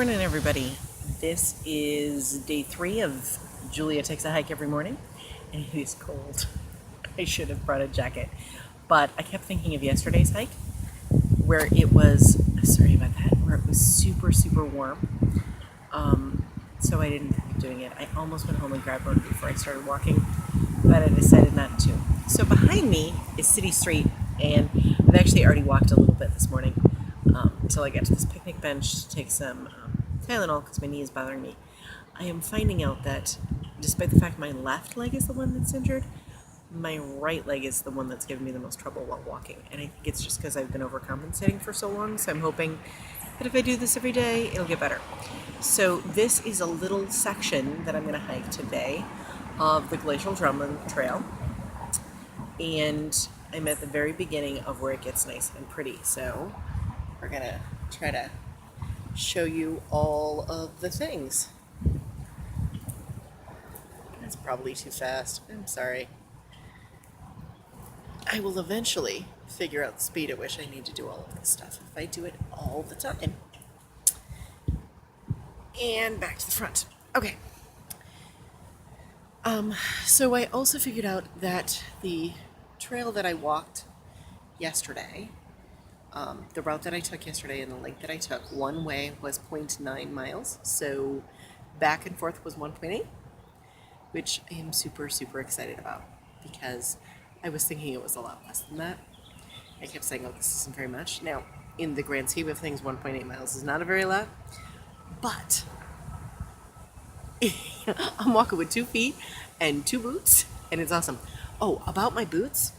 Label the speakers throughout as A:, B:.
A: morning, everybody. This is day 3 of Julia Takes a Hike Every Morning, and it is cold. I should have brought a jacket, but I kept thinking of yesterday's hike where it was, sorry about that, where it was super, super warm. So I didn't end up doing it. I almost went home and grabbed one before I started walking, but I decided not to. So behind me is City Street, and I've actually already walked a little bit this morning until I got to this picnic bench to take some Tylenol because my knee is bothering me. I am finding out that despite the fact my left leg is the one that's injured, my right leg is the one that's giving me the most trouble while walking. And I think it's just because I've been overcompensating for so long, so I'm hoping that if I do this every day, it'll get better. So this is a little section that I'm going to hike today of the Glacial Drumlin Trail. And I'm at the very beginning of where it gets nice and pretty. So we're going to try to show you all of the things. That's probably too fast. I'm sorry. I will eventually figure out the speed at which I need to do all of this stuff if I do it all the time. And back to the front. Okay. So I also figured out that the trail that I walked yesterday, the route that I took yesterday and the length that I took, one way was 0.9 miles. So back and forth was 1.8, which I am super, super excited about because I was thinking it was a lot less than that. I kept saying, oh, this isn't very much. Now, in the grand scheme of things, 1.8 miles is not a very lot, but I'm walking with 2 feet and 2 boots, and it's awesome. Oh, about my boots,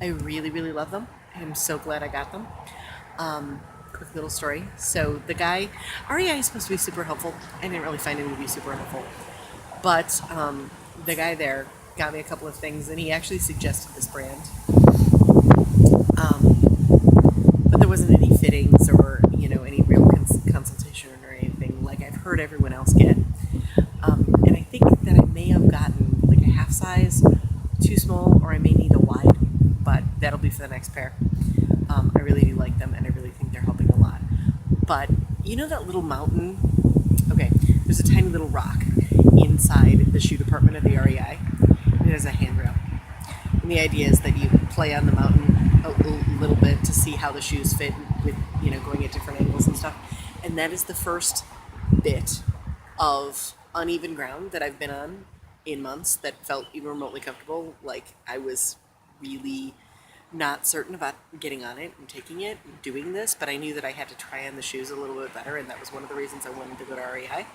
A: I really, really love them. I'm so glad I got them. Quick little story. So the guy, REI is supposed to be super helpful. I didn't really find him to be super helpful, but the guy there got me a couple of things, and he actually suggested this brand. But there wasn't any fittings or, any real consultation or anything like I've heard everyone else get. And I think that I may have gotten like a half size too small, or I may need a wide, but that'll be for the next pair. I really do like them, and I really think they're helping a lot. But you know that little mountain? Okay, there's a tiny little rock inside the shoe department of the REI. It has a handrail. And the idea is that you play on the mountain a little bit to see how the shoes fit with, going at different angles and stuff. And that is the first bit of uneven ground that I've been on in months that felt even remotely comfortable. Like I was really not certain about getting on it and taking it and doing this, but I knew that I had to try on the shoes a little bit better, and that was one of the reasons I wanted to go to REI,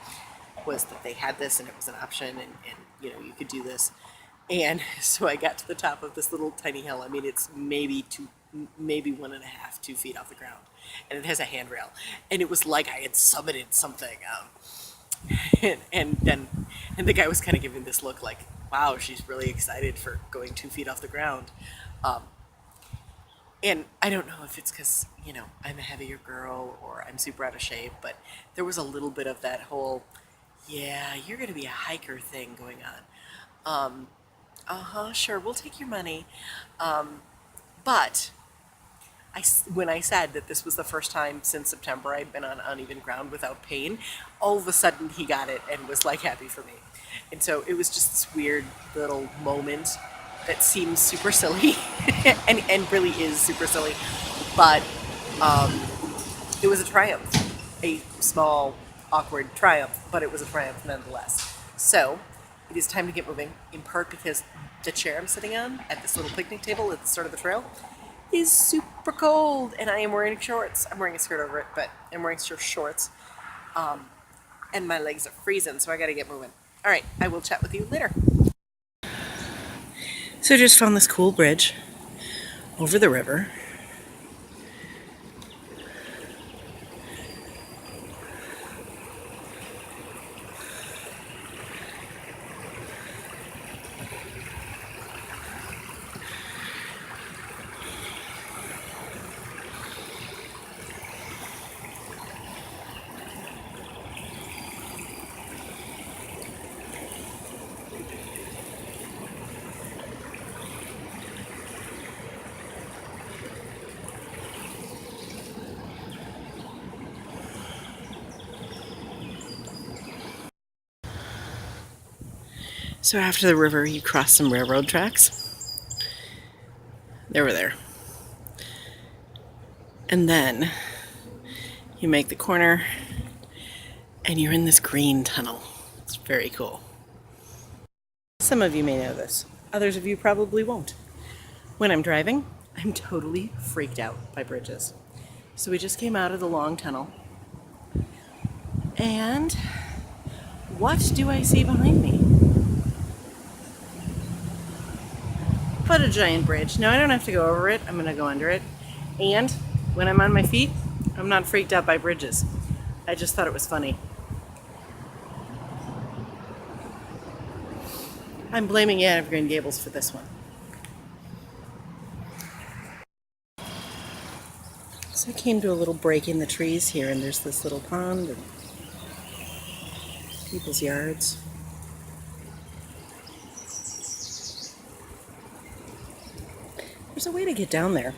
A: was that they had this and it was an option, and you could do this. And so I got to the top of this little tiny hill. I mean, it's maybe 1.5, 2 feet off the ground, and it has a handrail, and it was like I had summited something. And the guy was kind of giving this look like, wow, she's really excited for going 2 feet off the ground. And I don't know if it's because, I'm a heavier girl or I'm super out of shape, but there was a little bit of that whole, yeah, you're going to be a hiker thing going on. Sure, we'll take your money. But when I said that this was the first time since September I'd been on uneven ground without pain, all of a sudden he got it and was like happy for me. And so it was just this weird little moment that seems super silly and really is super silly, but it was a triumph, a small, awkward triumph, but it was a triumph nonetheless. So it is time to get moving, in part because the chair I'm sitting on at this little picnic table at the start of the trail is super cold, and I am wearing shorts. I'm wearing a skirt over it, but I'm wearing shorts, and my legs are freezing, so I gotta get moving. All right, I will chat with you later. So I just found this cool bridge over the river. So after the river, you cross some railroad tracks. They were there. And then you make the corner and you're in this green tunnel. It's very cool. Some of you may know this. Others of you probably won't. When I'm driving, I'm totally freaked out by bridges. So we just came out of the long tunnel. And what do I see behind me? But a giant bridge. Now I don't have to go over it. I'm going to go under it. And when I'm on my feet, I'm not freaked out by bridges. I just thought it was funny. I'm blaming Anne of Green Gables for this one. So I came to a little break in the trees here, and there's this little pond and people's yards. There's a way to get down there.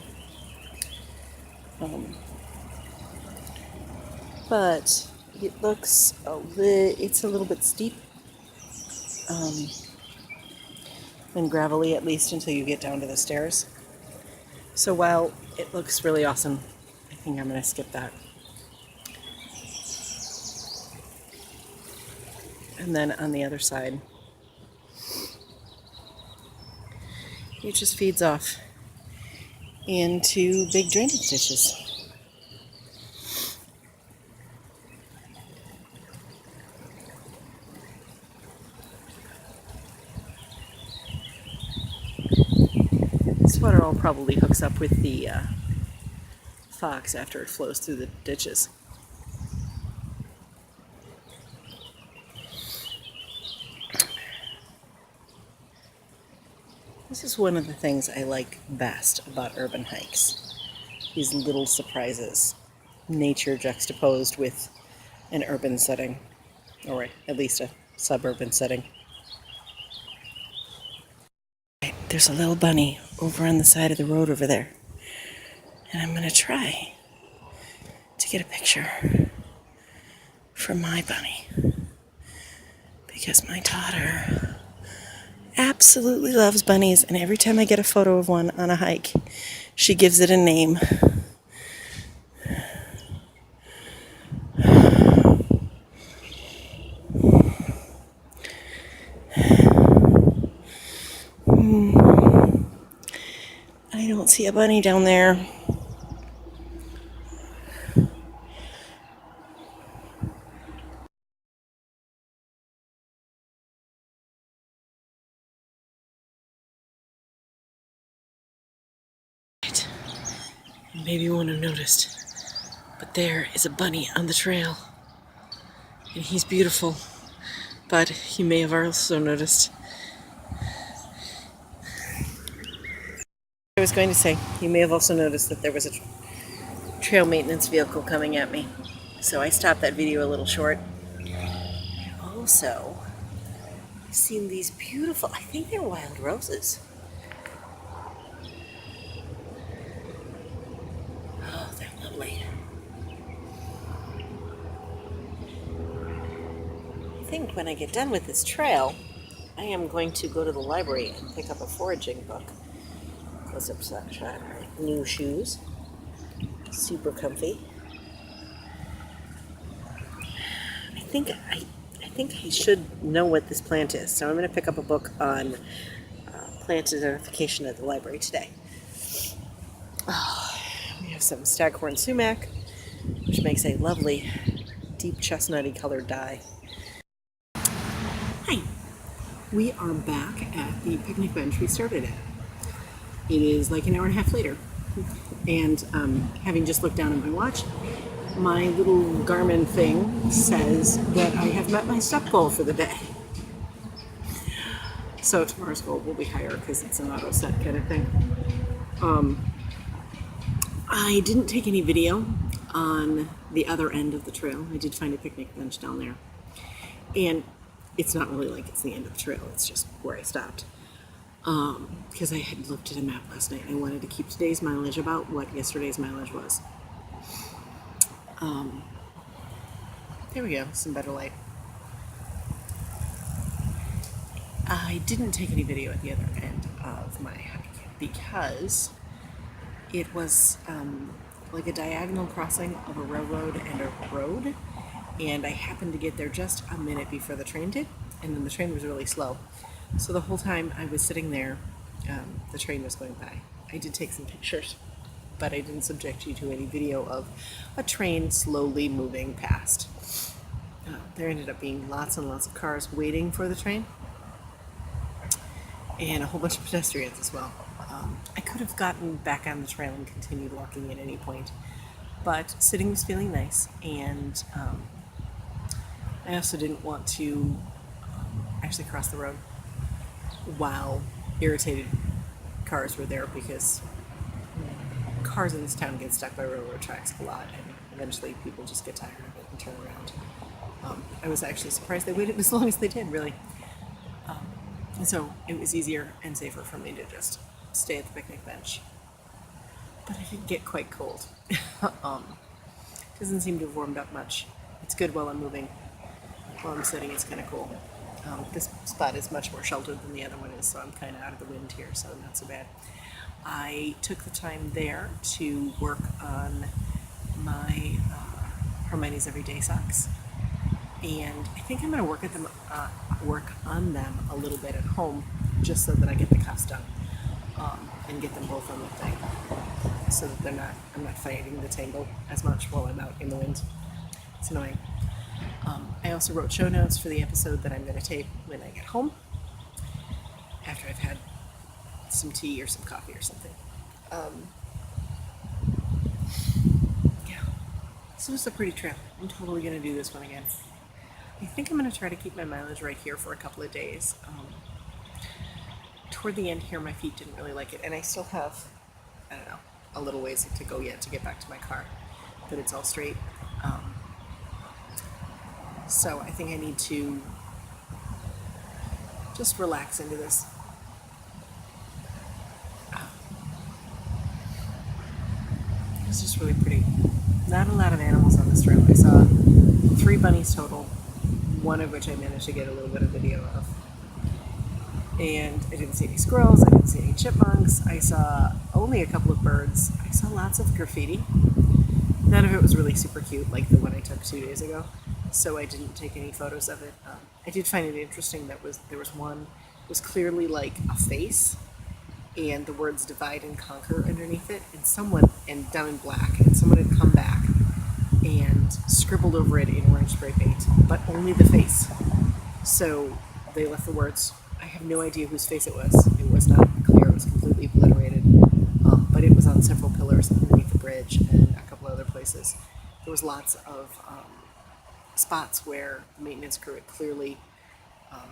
A: But it looks, it's a little bit steep. And gravelly, at least until you get down to the stairs. So while it looks really awesome, I think I'm going to skip that. And then on the other side, it just feeds off into big drainage ditches. This water all probably hooks up with the Fox after it flows through the ditches. This is one of the things I like best about urban hikes. These little surprises. Nature juxtaposed with an urban setting, or at least a suburban setting. There's a little bunny over on the side of the road over there. And I'm going to try to get a picture for my bunny. Because my daughter absolutely loves bunnies, and every time I get a photo of one on a hike, she gives it a name. I don't see a bunny down there. Maybe you wouldn't have noticed, but there is a bunny on the trail, and he's beautiful. But you may have also noticed. I was going to say, you may have also noticed that there was a trail maintenance vehicle coming at me, so I stopped that video a little short. Also, I've seen these beautiful, I think they're wild roses. Oh, they're lovely. I think when I get done with this trail, I am going to go to the library and pick up a foraging book. Close up shot. New shoes. Super comfy. I think I should know what this plant is, so I'm going to pick up a book on plant identification at the library today. Oh, we have some staghorn sumac, which makes a lovely, deep chestnutty colored dye. Hi, we are back at the picnic bench we started at. It is like an hour and a half later, and having just looked down at my watch, my little Garmin thing says that I have met my step goal for the day. So tomorrow's goal will be higher because it's an auto set kind of thing. I didn't take any video on the other end of the trail. I did find a picnic bench down there, and it's not really like it's the end of the trail, it's just where I stopped. Because I had looked at a map last night. I wanted to keep today's mileage about what yesterday's mileage was. There we go, some better light. I didn't take any video at the other end of my hike because it was like a diagonal crossing of a railroad and a road, and I happened to get there just a minute before the train did, and then the train was really slow. So the whole time I was sitting there, the train was going by. I did take some pictures, but I didn't subject you to any video of a train slowly moving past. There ended up being lots and lots of cars waiting for the train, and a whole bunch of pedestrians as well. I could have gotten back on the trail and continued walking at any point, but sitting was feeling nice, and I also didn't want to actually cross the road while irritated cars were there, because cars in this town get stuck by railroad tracks a lot, and eventually people just get tired of it and turn around. I was actually surprised they waited as long as they did, really. And so it was easier and safer for me to just stay at the picnic bench. But I did get quite cold. Doesn't seem to have warmed up much. It's good while I'm moving. While I'm sitting, it's kind of cool. This spot is much more sheltered than the other one is, so I'm kind of out of the wind here, so not so bad. I took the time there to work on my Hermione's Everyday Socks, and I think I'm going to work on them a little bit at home, just so that I get the cuffs done, and get them both on the thing, so that I'm not fighting the tangle as much while I'm out in the wind. It's annoying. I also wrote show notes for the episode that I'm going to tape when I get home, after I've had some tea or some coffee or something. Yeah, this was a pretty trail. I'm totally going to do this one again. I think I'm going to try to keep my mileage right here for a couple of days. Toward the end here, my feet didn't really like it, and I still have, I don't know, a little ways to go yet to get back to my car, but it's all straight. So I think I need to just relax into this. It's just really pretty. Not a lot of animals on this trail. I saw 3 bunnies total, one of which I managed to get a little bit of video of. And I didn't see any squirrels, I didn't see any chipmunks, I saw only a couple of birds, I saw lots of graffiti. None of it was really super cute, like the one I took 2 days ago, so I didn't take any photos of it. I did find it interesting that there was one that was clearly like a face, and the words divide and conquer underneath it, and done in black, and someone had come back and scribbled over it in orange spray paint, but only the face. So they left the words. I have no idea whose face it was. It was not clear. It was completely obliterated. But it was on several pillars underneath the bridge and a couple other places. There was lots of spots where the maintenance crew had clearly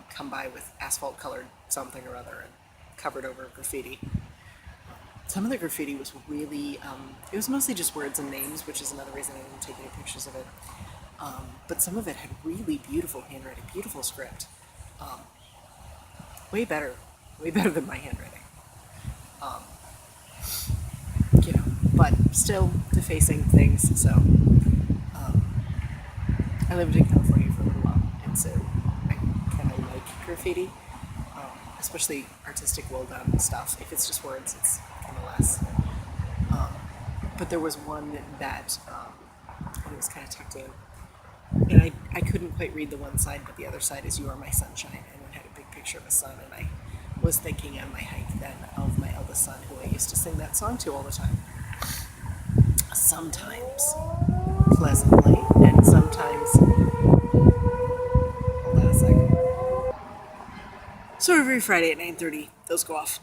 A: come by with asphalt-colored something or other and covered over graffiti. Some of the graffiti was really, it was mostly just words and names, which is another reason I didn't take any pictures of it. But some of it had really beautiful handwriting, beautiful script. Way better than my handwriting. But still defacing things, so I lived in California for a little while, and so I kind of like graffiti, especially artistic, well-done stuff. If it's just words, it's kind of less. But there was one that it was kind of tucked in, and I couldn't quite read the one side, but the other side is "You Are My Sunshine," and it had a big picture of a sun, and I was thinking on my hike then of my eldest son, who I used to sing that song to all the time. Sometimes pleasantly, and sometimes, hold on a second. So every Friday at 9:30, those go off.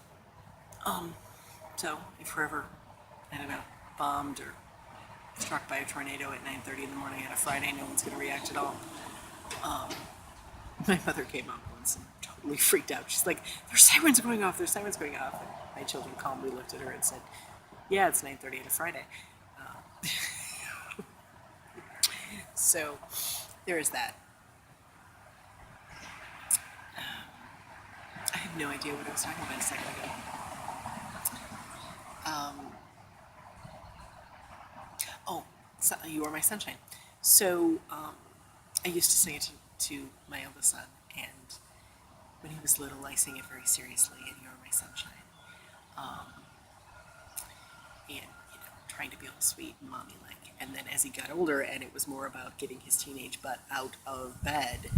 A: So if we're ever, I don't know, bombed or struck by a tornado at 9:30 in the morning on a Friday, no one's going to react at all. My mother came up once and totally freaked out. She's like, "There's sirens going off, there's sirens going off." And my children calmly looked at her and said, "Yeah, it's 9:30 on a Friday." So there is that. I have no idea what I was talking about a second ago. You Are My Sunshine. So I used to sing it to my eldest son, and When he was little, I sang it very seriously, and You're My Sunshine. And, trying to be all sweet and mommy-like. And then as he got older and it was more about getting his teenage butt out of bed,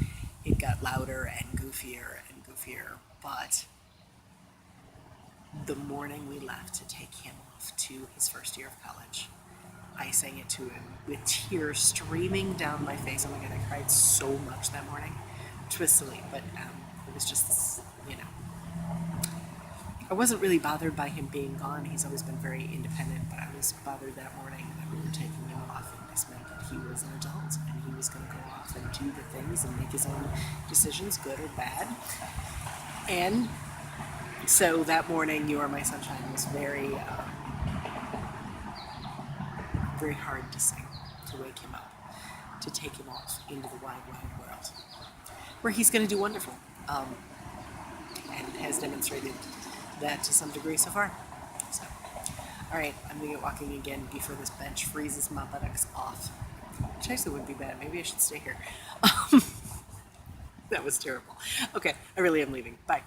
A: it got louder and goofier and goofier. But the morning we left to take him off to his first year of college, I sang it to him with tears streaming down my face. Oh my God, I cried so much that morning, which was silly, but it was just, I wasn't really bothered by him being gone. He's always been very independent, but I was bothered that morning that we were taking him off, and this meant that he was an adult and he was going to go off and do the things and make his own decisions, good or bad. And so that morning, You Are My Sunshine was very, very hard to sing, to wake him up, to take him off into the wide, wide world, where he's going to do wonderful, and has demonstrated that to some degree so far. So, all right, I'm going to get walking again before this bench freezes my buttocks off, which actually wouldn't be bad. Maybe I should stay here. That was terrible. Okay, I really am leaving. Bye.